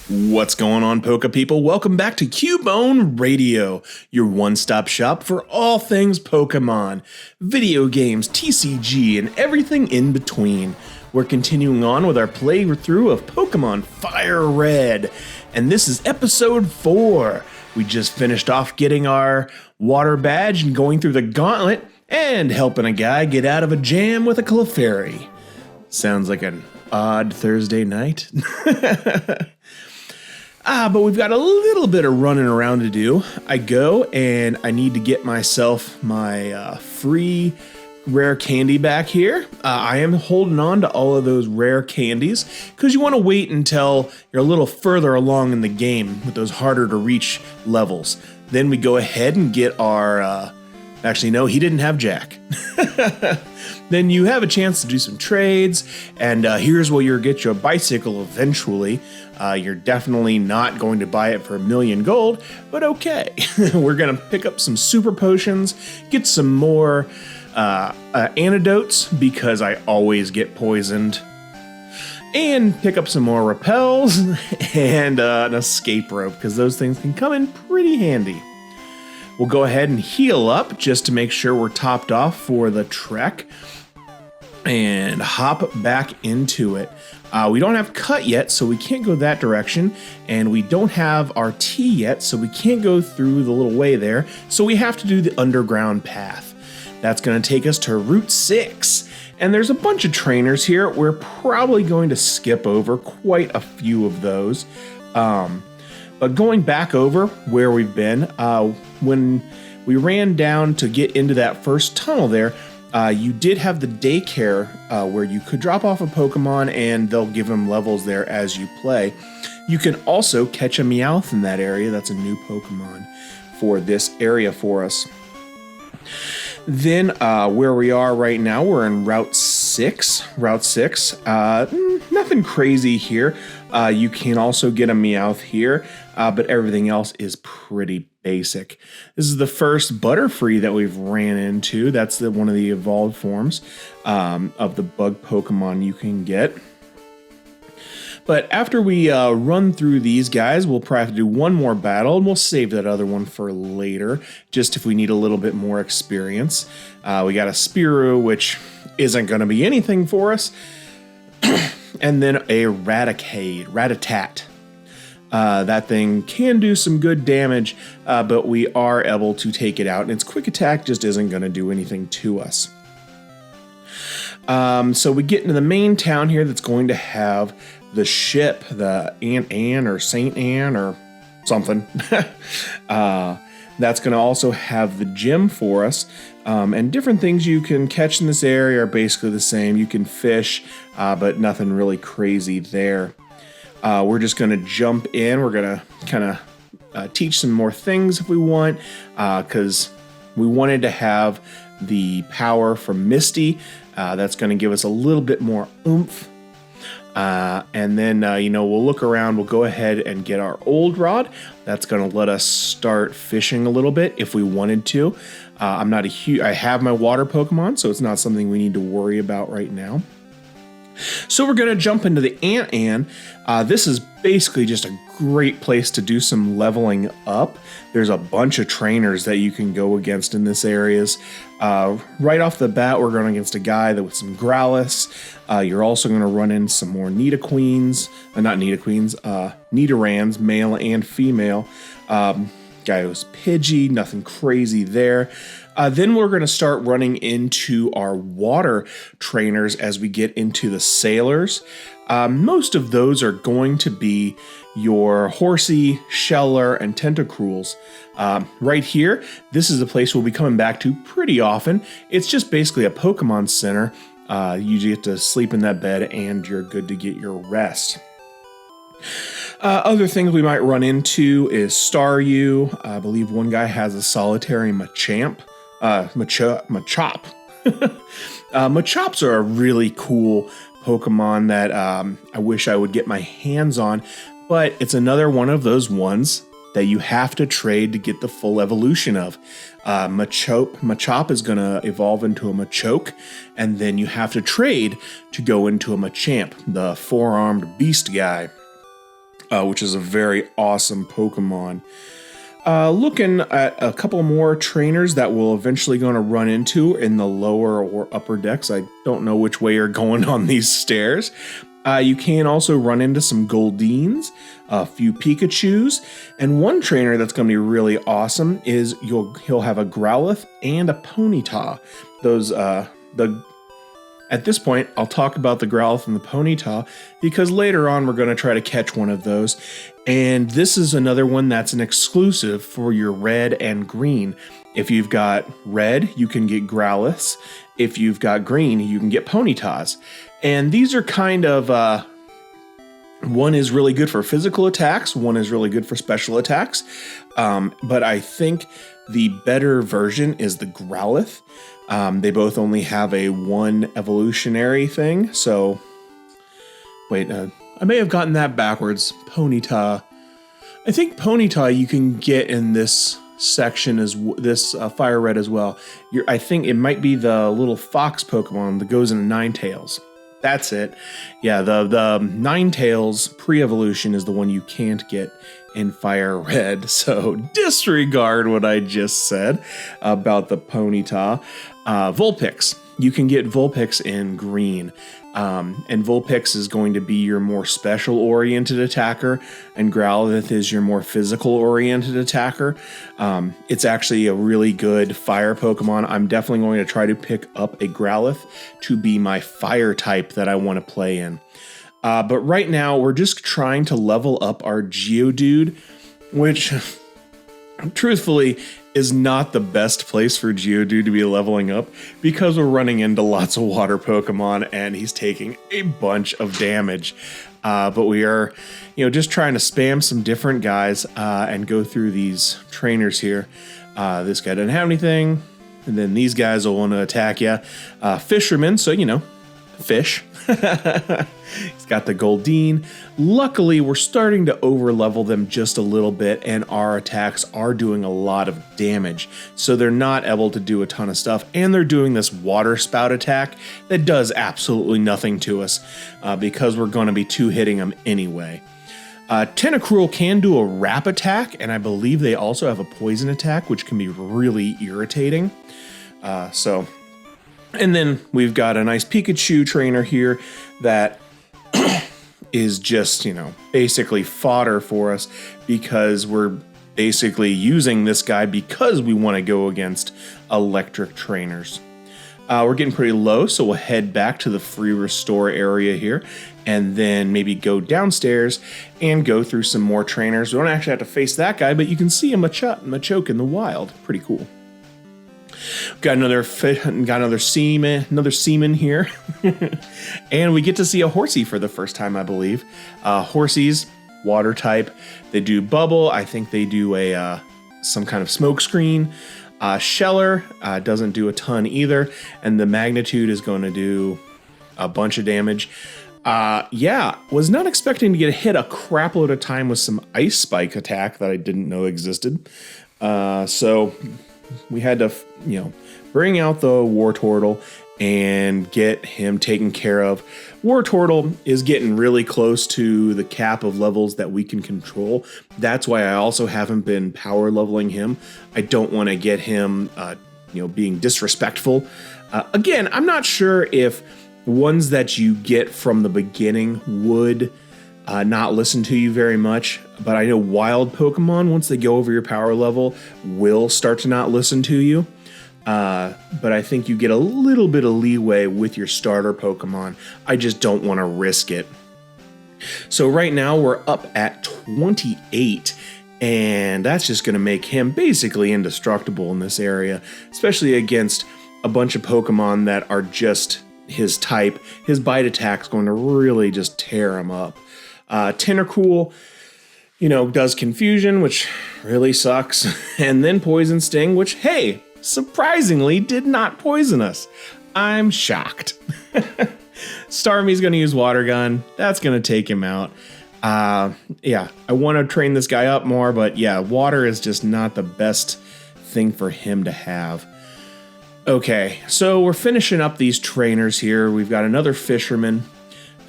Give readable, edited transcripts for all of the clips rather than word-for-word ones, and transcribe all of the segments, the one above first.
What's going on, Poke people? Welcome back to Cubone Radio, your one-stop shop for all things Pokemon, video games, TCG, and everything in between. We're continuing on with our playthrough of Pokemon Fire Red, and this is episode 4. We just finished off getting our water badge and going through the gauntlet and helping a guy get out of a jam with a Clefairy. Sounds like an odd Thursday night. But we've got a little bit of running around to do. I go and I need to get myself my free rare candy back here. I am holding on to all of those rare candies because you want to wait until you're a little further along in the game with those harder to reach levels. Then we go ahead and get our... Actually, no, he didn't have Jack. Then you have a chance to do some trades, and here's where you'll get your bicycle eventually. You're definitely not going to buy it for 1,000,000 gold, but okay. We're going to pick up some super potions, get some more antidotes, because I always get poisoned, and pick up some more repels, and an escape rope, because those things can come in pretty handy. We'll go ahead and heal up just to make sure we're topped off for the trek and hop back into it. We don't have cut yet, so we can't go that direction, and we don't have our T yet, so we can't go through the little way there, so we have to do the underground path. That's going to take us to Route 6, and there's a bunch of trainers here. We're probably going to skip over quite a few of those. But going back over where we've been, when we ran down to get into that first tunnel there, you did have the daycare where you could drop off a Pokemon and they'll give them levels there as you play. You can also catch a Meowth in that area. That's a new Pokemon for this area for us. Then where we are right now, we're in Route 6. Nothing crazy here. You can also get a Meowth here, but everything else is pretty basic. This is the first Butterfree that we've ran into. That's one of the evolved forms of the bug Pokemon you can get. But after we run through these guys, we'll probably have to do one more battle, and we'll save that other one for later, just if we need a little bit more experience. We got a Spearow, which isn't going to be anything for us. And then a Rattata. That thing can do some good damage, but we are able to take it out, and its quick attack just isn't going to do anything to us. So we get into the main town here that's going to have the ship, the Aunt Anne or Saint Anne or something. That's going to also have the gym for us. And different things you can catch in this area are basically the same. You can fish, but nothing really crazy there. We're just going to jump in. We're going to kind of teach some more things if we want, because we wanted to have the power from Misty. That's going to give us a little bit more oomph. And then, we'll look around. We'll go ahead and get our old rod. That's going to let us start fishing a little bit if we wanted to. I have my water Pokemon, so it's not something we need to worry about right now. So we're going to jump into the Aunt Anne. This is basically just a great place to do some leveling up. There's a bunch of trainers that you can go against in this areas. Right off the bat, we're going against a guy with some Growlithe. You're also going to run in some more Nidorans, male and female. Guy who's Pidgey, nothing crazy there. Then we're going to start running into our water trainers as we get into the sailors. Most of those are going to be your Horsey, Sheller, and Tentacruels. Right here, this is a place we'll be coming back to pretty often. It's just basically a Pokemon Center. You get to sleep in that bed and you're good to get your rest. Other things we might run into is Staryu. I believe one guy has a solitary Machop. Machops are a really cool Pokemon that I wish I would get my hands on, but it's another one of those ones that you have to trade to get the full evolution of. Machop is going to evolve into a Machoke, and then you have to trade to go into a Machamp, the four-armed beast guy. which is a very awesome Pokemon. Looking at a couple more trainers that we'll eventually going to run into in the lower or upper decks. I don't know which way you're going on these stairs. You can also run into some Goldeen's, a few Pikachus, and one trainer that's going to be really awesome is he'll have a Growlithe and a Ponyta. At this point, I'll talk about the Growlithe and the Ponyta because later on we're going to try to catch one of those. And this is another one that's an exclusive for your red and green. If you've got red, you can get Growlithes. If you've got green, you can get Ponytas. And these are kind of, one is really good for physical attacks, one is really good for special attacks. But I think the better version is the Growlithe. They both only have a one evolutionary thing, so wait, I may have gotten that backwards. Ponyta. I think Ponyta you can get in this section as this Fire Red as well. I think it might be the little fox Pokemon that goes into Ninetales. That's it. Yeah, the Ninetales pre-evolution is the one you can't get in Fire Red, so disregard what I just said about the Ponyta. Vulpix. You can get Vulpix in green. And Vulpix is going to be your more special-oriented attacker, and Growlithe is your more physical-oriented attacker. It's actually a really good fire Pokemon. I'm definitely going to try to pick up a Growlithe to be my fire type that I want to play in. But right now, we're just trying to level up our Geodude, which, truthfully, is not the best place for Geodude to be leveling up because we're running into lots of water Pokemon and he's taking a bunch of damage. But we are, just trying to spam some different guys and go through these trainers here. This guy doesn't have anything. And then these guys will want to attack you. Fisherman, so, fish. He's got the Goldeen. Luckily, we're starting to overlevel them just a little bit, and our attacks are doing a lot of damage. So they're not able to do a ton of stuff, and they're doing this water spout attack that does absolutely nothing to us because we're going to be two-hitting them anyway. Tentacruel can do a wrap attack, and I believe they also have a poison attack, which can be really irritating. And then we've got a nice Pikachu trainer here that is just, basically fodder for us because we're basically using this guy because we want to go against electric trainers. We're getting pretty low, so we'll head back to the free restore area here and then maybe go downstairs and go through some more trainers. We don't actually have to face that guy, but you can see a Machoke in the wild. Pretty cool. Got another seaman here. And we get to see a Horsey for the first time, I believe. Horsies, water type. They do bubble. I think they do a some kind of smoke screen. Sheller doesn't do a ton either. And the magnitude is going to do a bunch of damage. Was not expecting to get hit a crap load of time with some ice spike attack that I didn't know existed. So we had to, bring out the Wartortle and get him taken care of. Wartortle is getting really close to the cap of levels that we can control. That's why I also haven't been power leveling him. I don't want to get him, being disrespectful. Again, I'm not sure if ones that you get from the beginning would not listen to you very much, but I know wild Pokemon, once they go over your power level, will start to not listen to you. But I think you get a little bit of leeway with your starter Pokemon. I just don't want to risk it. So right now we're up at 28, and that's just going to make him basically indestructible in this area, especially against a bunch of Pokemon that are just his type. His bite attack's going to really just tear him up. Tentacruel, does confusion, which really sucks, and then poison sting, which, hey, surprisingly did not poison us. I'm shocked. Starmie's going to use water gun. That's going to take him out. I want to train this guy up more, but water is just not the best thing for him to have. Okay, so we're finishing up these trainers here. We've got another fisherman.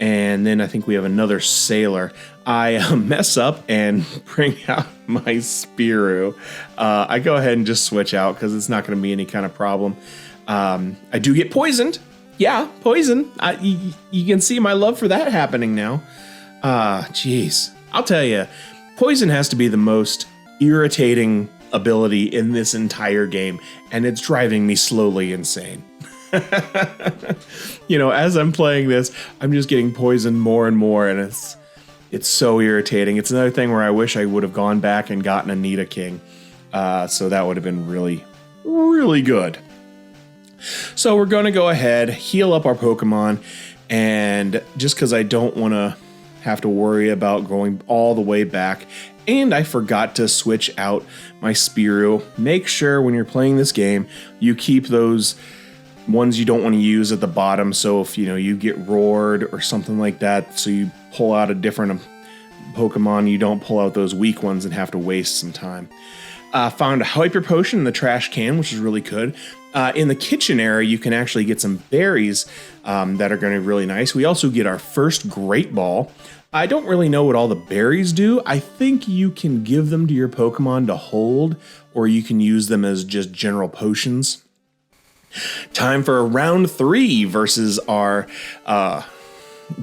And then I think we have another sailor. I mess up and bring out my Spearow. I go ahead and just switch out because it's not going to be any kind of problem. I do get poisoned. Yeah, poison. You can see my love for that happening now. Jeez. I'll tell you, poison has to be the most irritating ability in this entire game, and it's driving me slowly insane. As I'm playing this, I'm just getting poisoned more and more, and it's so irritating. It's another thing where I wish I would have gone back and gotten a Nidoking. So that would have been really, really good. So we're going to go ahead, heal up our Pokemon, and just because I don't want to have to worry about going all the way back, and I forgot to switch out my Spearow. Make sure when you're playing this game, you keep those ones you don't want to use at the bottom. So if you get roared or something like that, so you pull out a different Pokemon, you don't pull out those weak ones and have to waste some time. Found a Hyper Potion in the trash can, which is really good. In the kitchen area, you can actually get some berries that are going to be really nice. We also get our first Great Ball. I don't really know what all the berries do. I think you can give them to your Pokemon to hold, or you can use them as just general potions. Time for round 3 versus our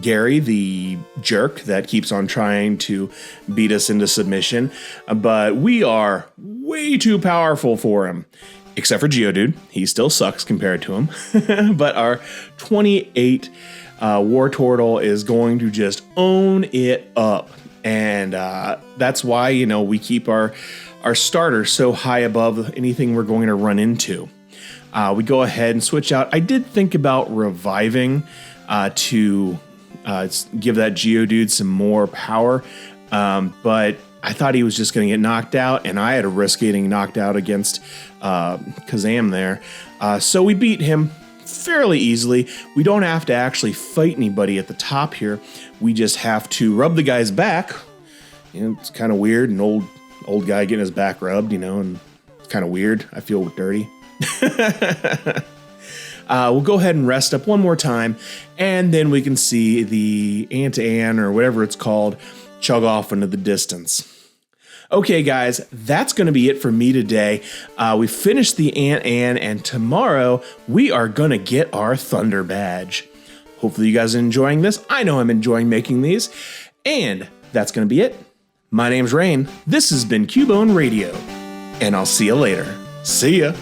Gary, the jerk that keeps on trying to beat us into submission. But we are way too powerful for him. Except for Geodude. He still sucks compared to him. But our 28 Wartortle is going to just own it up. And that's why, we keep our starter so high above anything we're going to run into. We go ahead and switch out. I did think about reviving to give that Geodude some more power, but I thought he was just going to get knocked out, and I had a risk getting knocked out against Kazam there. So we beat him fairly easily. We don't have to actually fight anybody at the top here. We just have to rub the guy's back. It's kind of weird, an old guy getting his back rubbed, and it's kind of weird. I feel dirty. We'll go ahead and rest up one more time, and then we can see the Ant-Ann, or whatever it's called, chug off into the distance. Okay, guys, that's going to be it for me today. We finished the Ant-Ann, and tomorrow we are going to get our Thunder Badge. Hopefully you guys are enjoying this. I know I'm enjoying making these, and that's going to be it. My name's Rain. This has been Cubone Radio, and I'll see you later. See ya.